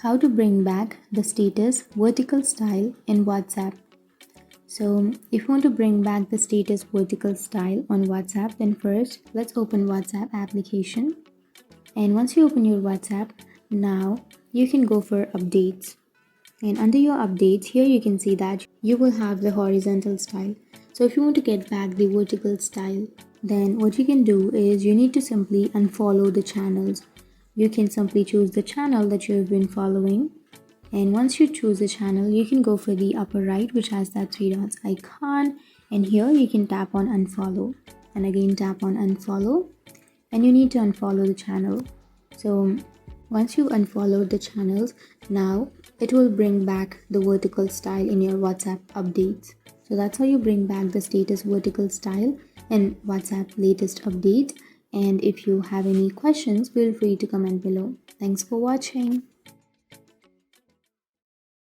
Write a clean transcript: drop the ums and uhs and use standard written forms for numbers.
How to bring back the status vertical style in WhatsApp. So if you want to bring back the status vertical style on WhatsApp, then first let's open WhatsApp application. And once you open your WhatsApp, now you can go for updates. And under your updates, here you can see that you will have the horizontal style. So if you want to get back the vertical style, then what you can do is you need to simply unfollow the channels. You can simply choose the channel that you have been following. And once you choose the channel, you can go for the upper right, which has that three dots icon. And here you can tap on unfollow and again tap on unfollow. And you need to unfollow the channel. So once you've unfollowed the channels, now it will bring back the vertical style in your WhatsApp updates. So that's how you bring back the status vertical style in WhatsApp latest update. And if you have any questions, feel free to comment below. Thanks for watching.